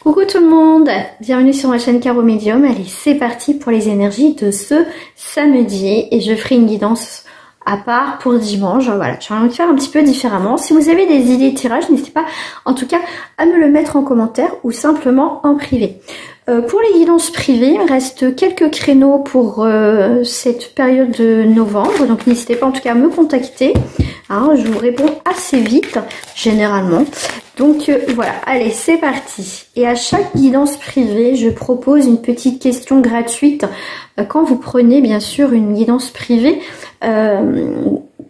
Coucou tout le monde, bienvenue sur ma chaîne Caro Médium. Allez, c'est parti pour les énergies de ce samedi et je ferai une guidance à part pour dimanche. Voilà, j'ai envie de faire un petit peu différemment. Si vous avez des idées de tirage, n'hésitez pas en tout cas à me le mettre en commentaire ou simplement en privé. Pour les guidances privées, il reste quelques créneaux pour cette période de novembre, donc n'hésitez pas en tout cas à me contacter. Hein, je vous réponds assez vite, généralement. Donc voilà, allez, c'est parti. Et à chaque guidance privée, je propose une petite question gratuite. Quand vous prenez bien sûr une guidance privée,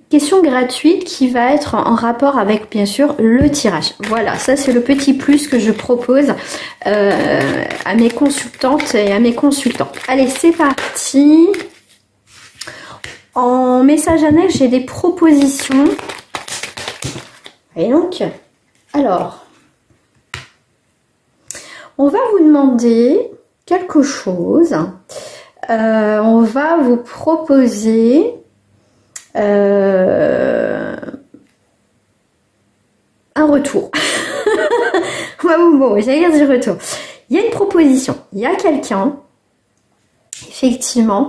question gratuite qui va être en rapport avec bien sûr le tirage. Voilà, ça c'est le petit plus que je propose à mes consultantes et à mes consultants. Allez, c'est parti. En message annexe, j'ai des propositions. Et donc, alors, on va vous demander quelque chose. On va vous proposer un retour. Bon, j'allais dire retour. Il y a une proposition. Il y a quelqu'un, effectivement.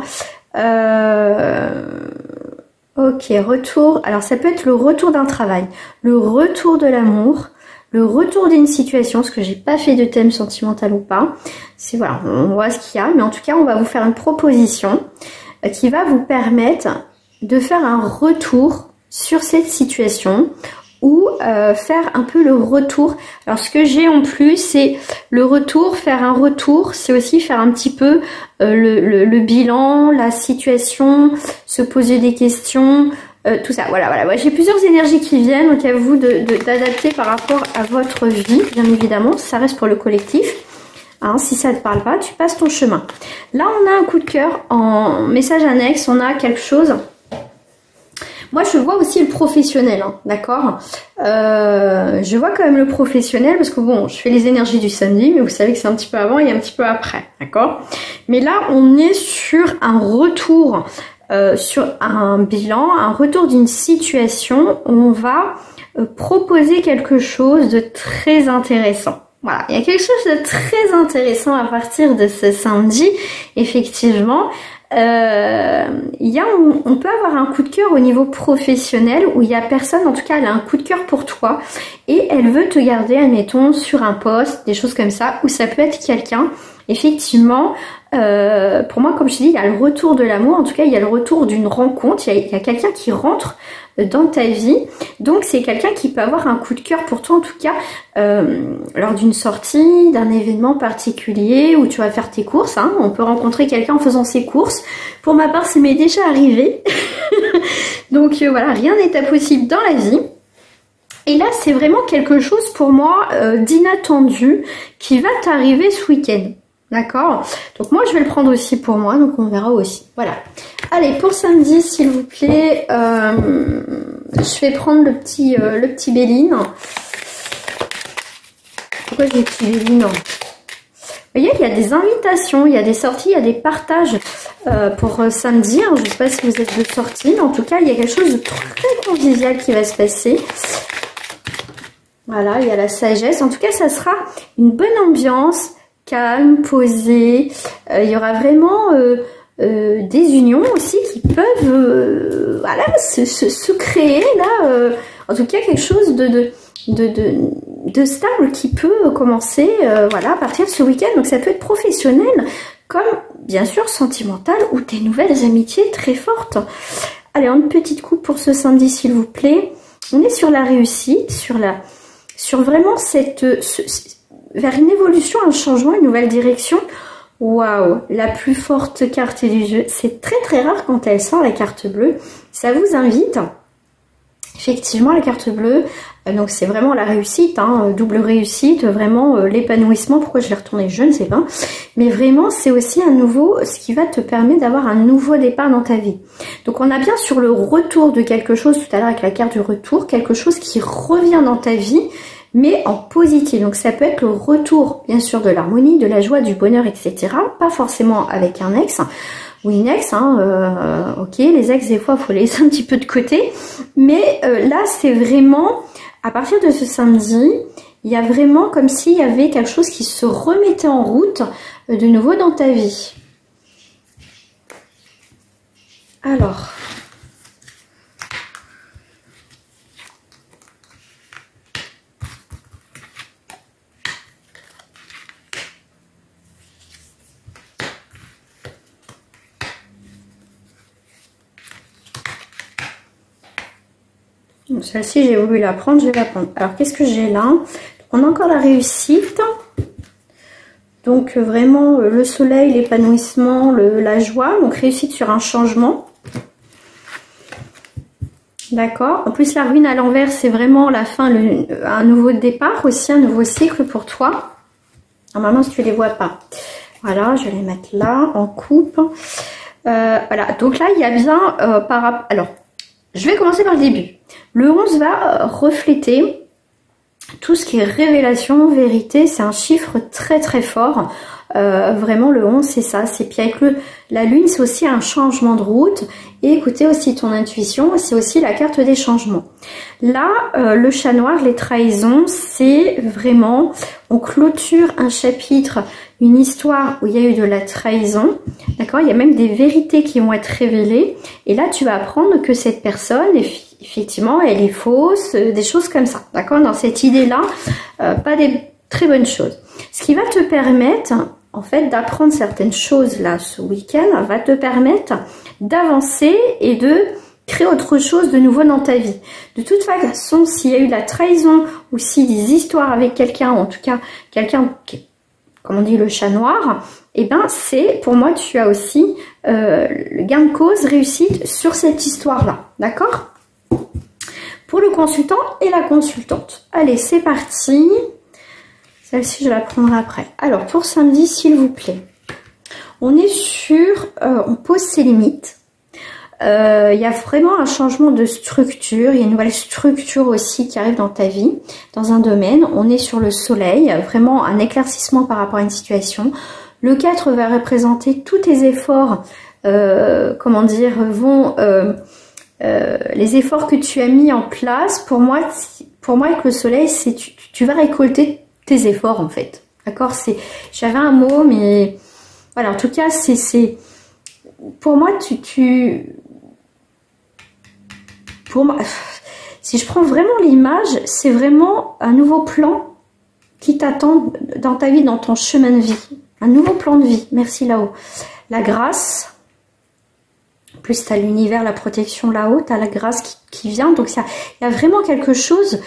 Ok, retour. Alors ça peut être le retour d'un travail, le retour de l'amour, le retour d'une situation, parce que j'ai pas fait de thème sentimental ou pas. C'est voilà, on voit ce qu'il y a, mais en tout cas on va vous faire une proposition qui va vous permettre de faire un retour sur cette situation ou faire un peu le retour. Alors ce que j'ai en plus, c'est le retour, faire un retour, c'est aussi faire un petit peu le bilan, la situation, se poser des questions, tout ça. Voilà. J'ai plusieurs énergies qui viennent, donc à vous d'adapter par rapport à votre vie, bien évidemment. Ça reste pour le collectif. Hein, si ça ne te parle pas, tu passes ton chemin. Là, on a un coup de cœur en message annexe, on a quelque chose. Moi, je vois aussi le professionnel, hein, d'accord. Je vois quand même le professionnel parce que bon, je fais les énergies du samedi, mais vous savez que c'est un petit peu avant et un petit peu après, d'accord. Mais là, on est sur un retour, sur un bilan, un retour d'une situation où on va proposer quelque chose de très intéressant. Voilà, il y a quelque chose de très intéressant à partir de ce samedi, effectivement. On peut avoir un coup de cœur au niveau professionnel où il y a personne, en tout cas elle a un coup de cœur pour toi et elle veut te garder, admettons, sur un poste, des choses comme ça, ou ça peut être quelqu'un, effectivement, pour moi, comme je dis, il y a le retour de l'amour, en tout cas il y a le retour d'une rencontre, il y a quelqu'un qui rentre dans ta vie, donc c'est quelqu'un qui peut avoir un coup de cœur pour toi, en tout cas lors d'une sortie, d'un événement particulier où tu vas faire tes courses, hein. On peut rencontrer quelqu'un en faisant ses courses. Pour ma part, ça m'est déjà arrivé. Donc voilà, rien n'est impossible dans la vie. Et là, c'est vraiment quelque chose pour moi d'inattendu qui va t'arriver ce week-end. D'accord? Donc moi, je vais le prendre aussi pour moi, donc on verra aussi. Voilà. Allez, pour samedi, s'il vous plaît, je vais prendre le petit Béline. Pourquoi j'ai le petit Béline? Vous voyez, il y a des invitations, il y a des sorties, il y a des partages pour samedi. Alors, je ne sais pas si vous êtes de sortie, mais en tout cas, il y a quelque chose de très convivial qui va se passer. Voilà, il y a la sagesse. En tout cas, ça sera une bonne ambiance, calme, posée. Il y aura vraiment des unions aussi qui peuvent voilà, se créer là. En tout cas, quelque chose de stable qui peut commencer voilà, à partir de ce week-end. Donc ça peut être professionnel comme bien sûr sentimental ou des nouvelles amitiés très fortes. Allez, une petite coupe pour ce samedi s'il vous plaît. On est sur la réussite, sur vraiment vers une évolution, un changement, une nouvelle direction. Waouh, la plus forte carte du jeu. C'est très très rare quand elle sort, la carte bleue. Ça vous invite. Effectivement, la carte bleue, donc c'est vraiment la réussite, hein, double réussite, vraiment l'épanouissement. Pourquoi je l'ai retourné, je ne sais pas. Mais vraiment, c'est aussi ce qui va te permettre d'avoir un nouveau départ dans ta vie. Donc on a bien sur le retour de quelque chose, tout à l'heure avec la carte du retour, quelque chose qui revient dans ta vie, mais en positif. Donc ça peut être le retour, bien sûr, de l'harmonie, de la joie, du bonheur, etc. Pas forcément avec un ex. ou une ex, hein, ok, les ex des fois il faut les laisser un petit peu de côté, mais là c'est vraiment à partir de ce samedi, Il y a vraiment comme s'il y avait quelque chose qui se remettait en route de nouveau dans ta vie. Alors... Celle-ci, j'ai voulu la prendre, je vais la prendre. Alors, qu'est-ce que j'ai là? On a encore la réussite. Donc, vraiment, le soleil, l'épanouissement, la joie. Donc, réussite sur un changement. D'accord. En plus, la ruine à l'envers, c'est vraiment la fin, un nouveau départ aussi, un nouveau cycle pour toi. Normalement, si tu les vois pas. Voilà, je vais les mettre là, en coupe. Voilà. Donc là, il y a bien alors, je vais commencer par le début. Le 11 va refléter tout ce qui est révélation, vérité. C'est un chiffre très très fort. Vraiment, le 11, c'est ça. C'est puis avec la lune, c'est aussi un changement de route. Et écoutez aussi ton intuition, c'est aussi la carte des changements. Là, le chat noir, les trahisons, c'est vraiment, on clôture un chapitre, une histoire où il y a eu de la trahison. D'accord? Il y a même des vérités qui vont être révélées. Et là, tu vas apprendre que cette personne, effectivement, elle est fausse, des choses comme ça. D'accord? Dans cette idée-là, pas des très bonnes choses. Ce qui va te permettre, en fait, d'apprendre certaines choses là ce week-end, va te permettre d'avancer et de créer autre chose de nouveau dans ta vie. De toute façon, s'il y a eu de la trahison ou si des histoires avec quelqu'un, en tout cas quelqu'un qui, comme on dit, le chat noir, et ben c'est, pour moi, tu as aussi le gain de cause, réussite sur cette histoire-là. D'accord? Pour le consultant et la consultante. Allez, c'est parti. Celle-ci, je la prendrai après. Alors, pour samedi, s'il vous plaît. On est sur... on pose ses limites. Il y a vraiment un changement de structure. Il y a une nouvelle structure aussi qui arrive dans ta vie, dans un domaine. On est sur le soleil. Vraiment un éclaircissement par rapport à une situation. Le 4 va représenter tous tes efforts. Comment dire, vont... les efforts que tu as mis en place, pour moi avec le soleil, c'est tu vas récolter tes efforts en fait. D'accord? J'avais un mot, mais voilà, en tout cas, c'est pour moi, pour moi, si je prends vraiment l'image, c'est vraiment un nouveau plan qui t'attend dans ta vie, dans ton chemin de vie. Un nouveau plan de vie. Merci là-haut. La grâce. En plus, tu as l'univers, la protection là-haut, tu as la grâce qui vient. Donc, il y a vraiment quelque chose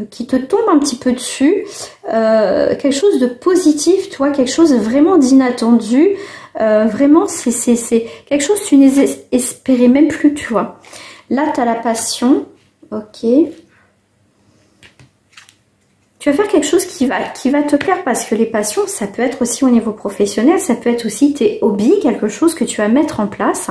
qui te tombe un petit peu dessus. Quelque chose de positif, tu vois, quelque chose de vraiment d'inattendu. Vraiment, c'est quelque chose que tu n'espérais même plus, tu vois. Là, tu as la passion. Ok. Tu vas faire quelque chose qui va te plaire parce que les passions, ça peut être aussi au niveau professionnel, ça peut être aussi tes hobbies, quelque chose que tu vas mettre en place.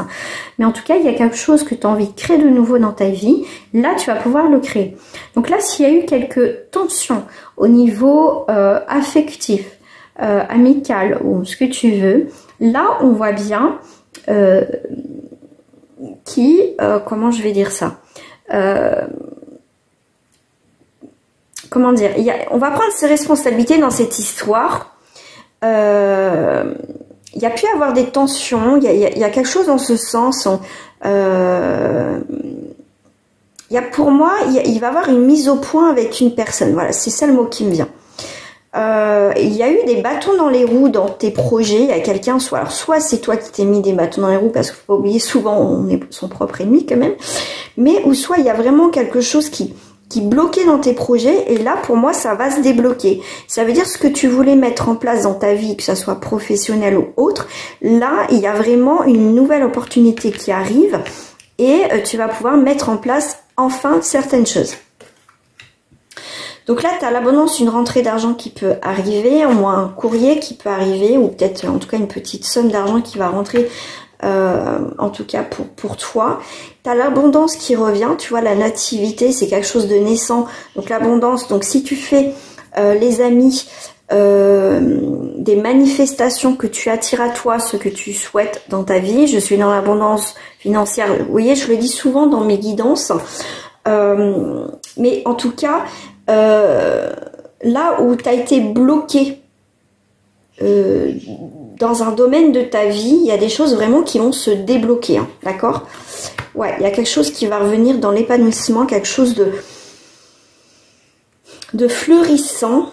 Mais en tout cas, il y a quelque chose que tu as envie de créer de nouveau dans ta vie. Là, tu vas pouvoir le créer. Donc là, s'il y a eu quelques tensions au niveau affectif, amical ou ce que tu veux, là, on voit bien comment je vais dire ça, comment dire, on va prendre ses responsabilités dans cette histoire. Il y a pu avoir des tensions, il y a quelque chose dans ce sens. Pour moi, il va y avoir une mise au point avec une personne. Voilà, c'est ça le mot qui me vient. Il y a eu des bâtons dans les roues dans tes projets. Il y a quelqu'un, soit c'est toi qui t'es mis des bâtons dans les roues, parce qu'il faut pas oublier, souvent on est son propre ennemi quand même. Mais ou soit il y a vraiment quelque chose qui bloquait dans tes projets, et là pour moi ça va se débloquer. Ça veut dire ce que tu voulais mettre en place dans ta vie, que ça soit professionnel ou autre, là il y a vraiment une nouvelle opportunité qui arrive et tu vas pouvoir mettre en place enfin certaines choses. Donc là tu as l'abondance, une rentrée d'argent qui peut arriver, au moins un courrier qui peut arriver, ou peut-être en tout cas une petite somme d'argent qui va rentrer, en tout cas pour toi. Tu as l'abondance qui revient, tu vois, la nativité, c'est quelque chose de naissant. Donc l'abondance, donc si tu fais les amis, des manifestations que tu attires à toi, ce que tu souhaites dans ta vie. Je suis dans l'abondance financière, vous voyez, je le dis souvent dans mes guidances. Mais en tout cas, là où tu as été bloqué dans un domaine de ta vie, il y a des choses vraiment qui vont se débloquer, hein, d'accord? Ouais, il y a quelque chose qui va revenir dans l'épanouissement, quelque chose de fleurissant.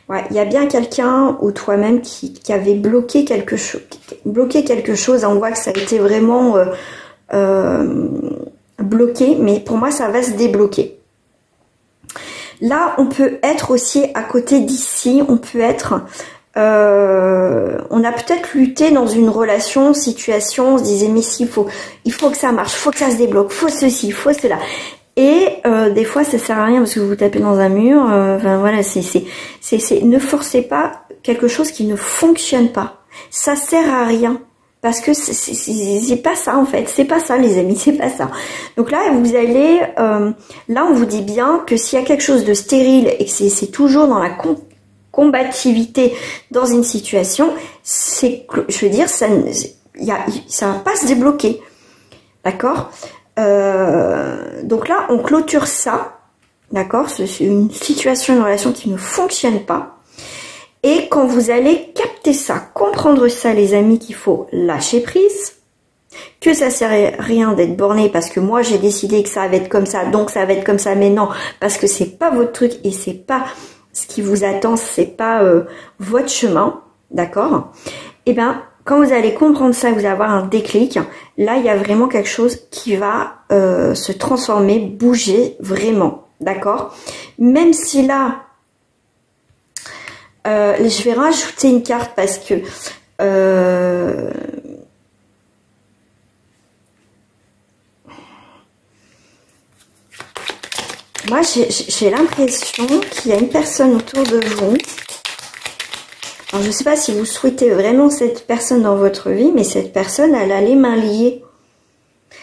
Ouais, il y a bien quelqu'un ou toi-même qui avait bloqué quelque chose. On voit que ça a été vraiment bloqué, mais pour moi, ça va se débloquer. Là, on peut être aussi à côté d'ici, on peut être... on a peut-être lutté dans une relation, situation, on se disait mais si, il faut que ça marche, faut que ça se débloque, faut ceci, faut cela. Et des fois, ça sert à rien parce que vous vous tapez dans un mur. Enfin voilà, ne forcez pas quelque chose qui ne fonctionne pas. Ça sert à rien parce que c'est pas ça en fait. C'est pas ça, les amis, c'est pas ça. Donc là, vous allez, là, on vous dit bien que s'il y a quelque chose de stérile et que c'est toujours dans la combativité dans une situation, je veux dire, ça va pas se débloquer, d'accord? Donc là, on clôture ça, d'accord? C'est une situation, une relation qui ne fonctionne pas. Et quand vous allez capter ça, comprendre ça, les amis, qu'il faut lâcher prise, que ça sert à rien d'être borné parce que moi j'ai décidé que ça va être comme ça, donc ça va être comme ça, mais non, parce que c'est pas votre truc et c'est pas ce qui vous attend, c'est pas votre chemin, d'accord? Et ben, quand vous allez comprendre ça, vous allez avoir un déclic. Là, il y a vraiment quelque chose qui va se transformer, bouger vraiment, d'accord? Même si là, je vais rajouter une carte parce que moi, j'ai l'impression qu'il y a une personne autour de vous. Alors, je ne sais pas si vous souhaitez vraiment cette personne dans votre vie, mais cette personne, elle a les mains liées.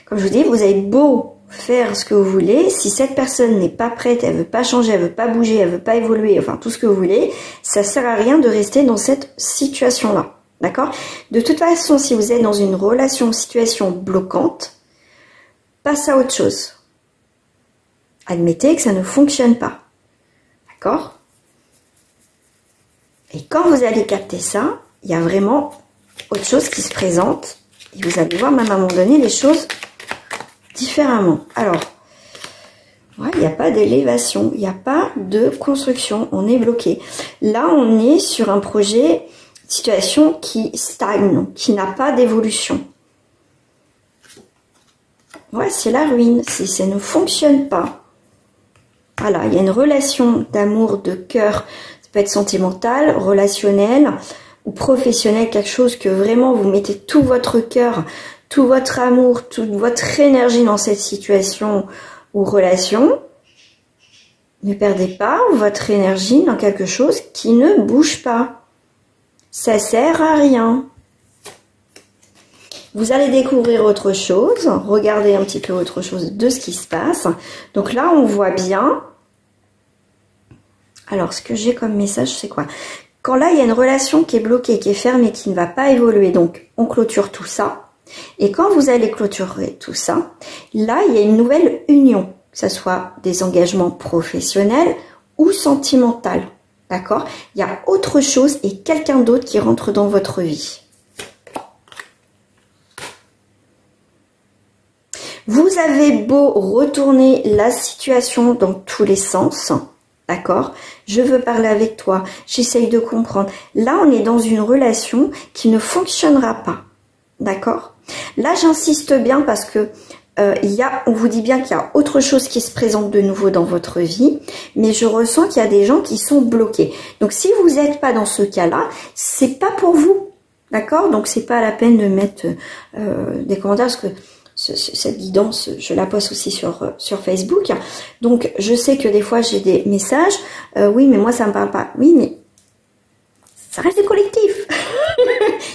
Comme je vous dis, vous avez beau faire ce que vous voulez, si cette personne n'est pas prête, elle veut pas changer, elle veut pas bouger, elle veut pas évoluer, enfin tout ce que vous voulez, ça sert à rien de rester dans cette situation-là. D'accord? De toute façon, si vous êtes dans une relation, situation bloquante, passe à autre chose. Admettez que ça ne fonctionne pas. D'accord? Et quand vous allez capter ça, il y a vraiment autre chose qui se présente. Et vous allez voir même à un moment donné les choses différemment. Alors, ouais, il n'y a pas d'élévation, il n'y a pas de construction, on est bloqué. Là, on est sur un projet, situation qui stagne, qui n'a pas d'évolution. Ouais, c'est la ruine, ça ne fonctionne pas. Voilà, il y a une relation d'amour, de cœur, ça peut être sentimental, relationnel ou professionnel, quelque chose que vraiment vous mettez tout votre cœur, tout votre amour, toute votre énergie dans cette situation ou relation. Ne perdez pas votre énergie dans quelque chose qui ne bouge pas. Ça sert à rien. Vous allez découvrir autre chose, regarder un petit peu autre chose de ce qui se passe. Donc là, on voit bien. Alors, ce que j'ai comme message, c'est quoi? Quand là, il y a une relation qui est bloquée, qui est fermée, qui ne va pas évoluer, donc on clôture tout ça. Et quand vous allez clôturer tout ça, là, il y a une nouvelle union, que ce soit des engagements professionnels ou sentimentaux. D'accord? Il y a autre chose et quelqu'un d'autre qui rentre dans votre vie. Vous avez beau retourner la situation dans tous les sens, d'accord? Je veux parler avec toi, j'essaye de comprendre. Là, on est dans une relation qui ne fonctionnera pas, d'accord? Là, j'insiste bien parce que on vous dit bien qu'il y a autre chose qui se présente de nouveau dans votre vie, mais je ressens qu'il y a des gens qui sont bloqués. Donc, si vous n'êtes pas dans ce cas-là, c'est pas pour vous, d'accord? Donc, c'est pas la peine de mettre des commentaires parce que cette guidance, je la poste aussi sur Facebook. Donc, je sais que des fois, j'ai des messages. Oui, mais moi, ça me parle pas. Oui, mais ça reste du collectif.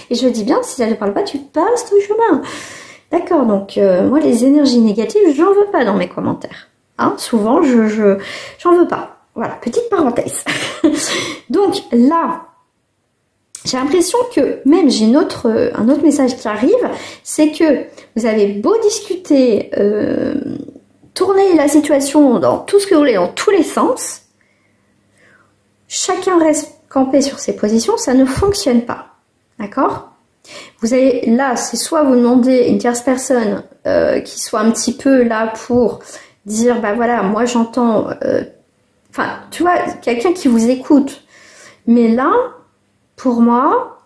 Et je dis bien, si ça ne parle pas, tu passes ton chemin. D'accord, donc moi, les énergies négatives, j'en veux pas dans mes commentaires. Hein, souvent, j'en veux pas. Voilà, petite parenthèse. Donc, là, j'ai l'impression que même j'ai un autre message qui arrive, c'est que vous avez beau discuter, tourner la situation dans tout ce que vous voulez, dans tous les sens, chacun reste campé sur ses positions, ça ne fonctionne pas. D'accord? Vous avez là, c'est soit vous demandez une tierce personne qui soit un petit peu là pour dire, bah voilà, moi j'entends, enfin, tu vois, quelqu'un qui vous écoute. Mais là, pour moi,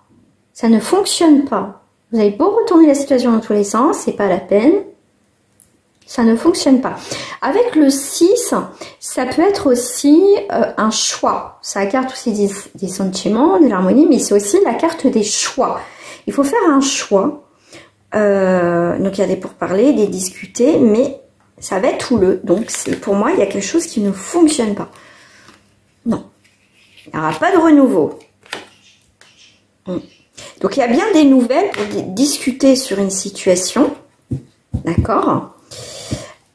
ça ne fonctionne pas. Vous avez beau retourner la situation dans tous les sens, c'est pas la peine. Ça ne fonctionne pas. Avec le 6, ça peut être aussi un choix. C'est la carte aussi des sentiments, de l'harmonie, mais c'est aussi la carte des choix. Il faut faire un choix. Donc il y a des pourparlers, des discuter, mais ça va être houleux. Donc pour moi, il y a quelque chose qui ne fonctionne pas. Non. Il n'y aura pas de renouveau. Donc il y a bien des nouvelles pour discuter sur une situation. D'accord?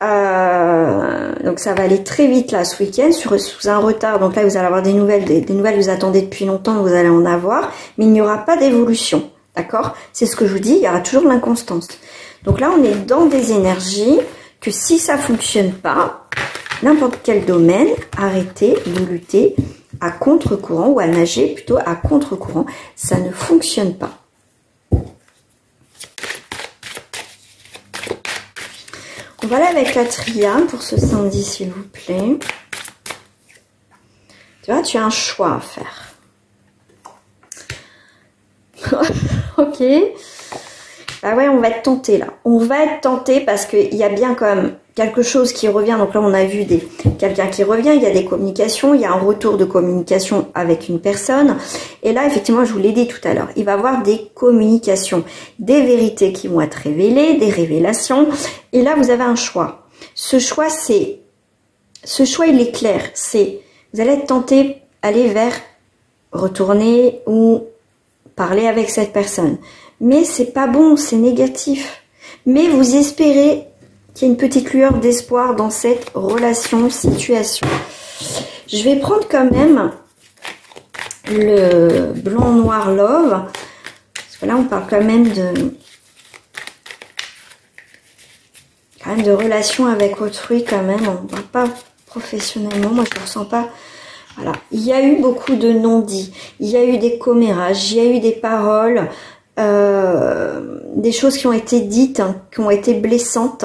Donc ça va aller très vite là ce week-end, sous un retard. Donc là vous allez avoir des nouvelles que vous attendez depuis longtemps, vous allez en avoir, mais il n'y aura pas d'évolution. D'accord? C'est ce que je vous dis, il y aura toujours de l'inconstance. Donc là on est dans des énergies que si ça fonctionne pas, n'importe quel domaine, arrêtez de lutter à contre-courant ou à nager plutôt à contre-courant. Ça ne fonctionne pas. On va aller avec la triade pour ce samedi, s'il vous plaît. Tu vois, tu as un choix à faire. Ok. Bah ouais, on va être tenté là. On va être tenté parce qu'il y a bien quand même quelque chose qui revient. Donc là, on a vu quelqu'un qui revient. Il y a des communications. Il y a un retour de communication avec une personne. Et là, effectivement, je vous l'ai dit tout à l'heure, il va y avoir des communications, des vérités qui vont être révélées, des révélations. Et là, vous avez un choix. Ce choix, il est clair. Vous allez être tenté aller vers retourner ou parler avec cette personne. Mais c'est pas bon, c'est négatif. Mais vous espérez qu'il y ait une petite lueur d'espoir dans cette relation, situation. Je vais prendre quand même le blanc, noir, love. Parce que là, on parle quand même de relation avec autrui quand même. On ne parle pas professionnellement. Moi, je ne ressens pas. Voilà. Il y a eu beaucoup de non-dits. Il y a eu des commérages. Il y a eu des paroles. Des choses qui ont été dites, hein, qui ont été blessantes.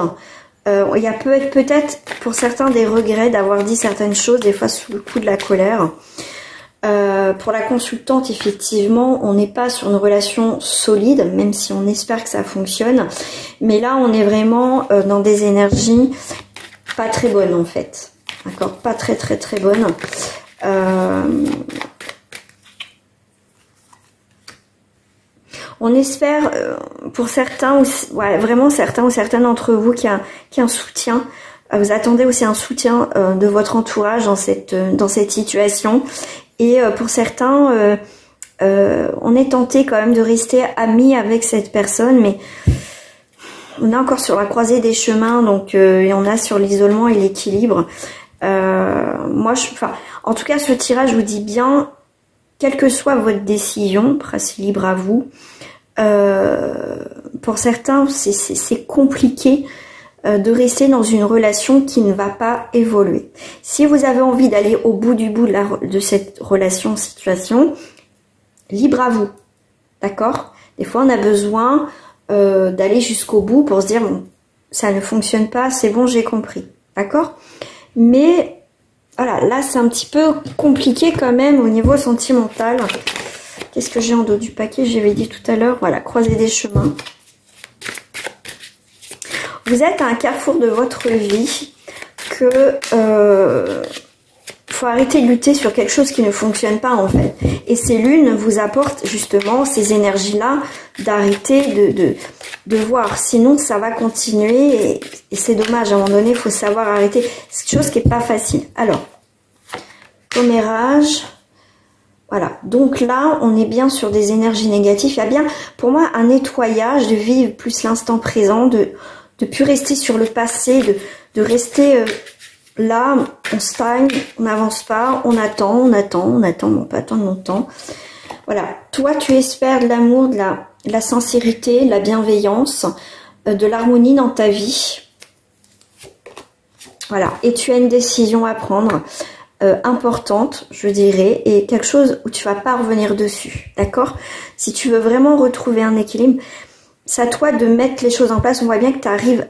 Il y a peut-être pour certains des regrets d'avoir dit certaines choses, des fois sous le coup de la colère. Pour la consultante, effectivement, on n'est pas sur une relation solide, même si on espère que ça fonctionne. Mais là, on est vraiment dans des énergies pas très bonnes, en fait. D'accord? Pas très bonnes. On espère, pour certains, ouais, vraiment certains ou certaines d'entre vous, qu'il y a un soutien. Vous attendez aussi un soutien de votre entourage dans cette situation. Et pour certains, on est tenté quand même de rester amis avec cette personne, mais on est encore sur la croisée des chemins, donc et on a sur l'isolement et l'équilibre. En tout cas, ce tirage vous dit bien, quelle que soit votre décision, c'est libre à vous. Pour certains, c'est compliqué de rester dans une relation qui ne va pas évoluer. Si vous avez envie d'aller au bout de cette relation, situation, libre à vous. D'accord? Des fois, on a besoin d'aller jusqu'au bout pour se dire, bon, ça ne fonctionne pas, c'est bon, j'ai compris. D'accord? Mais voilà, là, c'est un petit peu compliqué quand même au niveau sentimental. Qu'est-ce que j'ai en dos du paquet? J'avais dit tout à l'heure, voilà, croiser des chemins. Vous êtes à un carrefour de votre vie que faut arrêter de lutter sur quelque chose qui ne fonctionne pas en fait. Et ces lunes vous apportent justement ces énergies-là d'arrêter de voir. Sinon, ça va continuer et c'est dommage. À un moment donné, il faut savoir arrêter. C'est quelque chose qui n'est pas facile. Alors, commérage. Voilà, donc là, on est bien sur des énergies négatives. Il y a bien, pour moi, un nettoyage, de vivre plus l'instant présent, de plus rester sur le passé, de rester là, on stagne, on n'avance pas, on attend, on peut attendre longtemps. Voilà, toi tu espères de l'amour, de la sincérité, de la bienveillance, de l'harmonie dans ta vie. Voilà, et tu as une décision à prendre, importante, je dirais, et quelque chose où tu vas pas revenir dessus, d'accord? Si tu veux vraiment retrouver un équilibre, c'est à toi de mettre les choses en place. On voit bien que tu arrives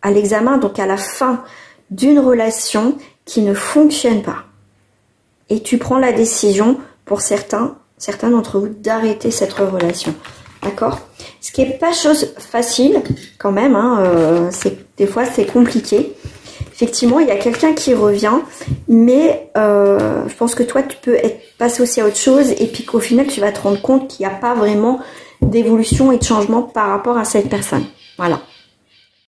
à l'examen, donc à la fin d'une relation qui ne fonctionne pas. Et tu prends la décision, pour certains d'entre vous, d'arrêter cette relation. D'accord? Ce qui n'est pas chose facile, quand même, hein, des fois c'est compliqué. Effectivement, il y a quelqu'un qui revient, mais je pense que toi, tu peux être passé aussi à autre chose, et puis qu'au final, tu vas te rendre compte qu'il n'y a pas vraiment d'évolution et de changement par rapport à cette personne. Voilà.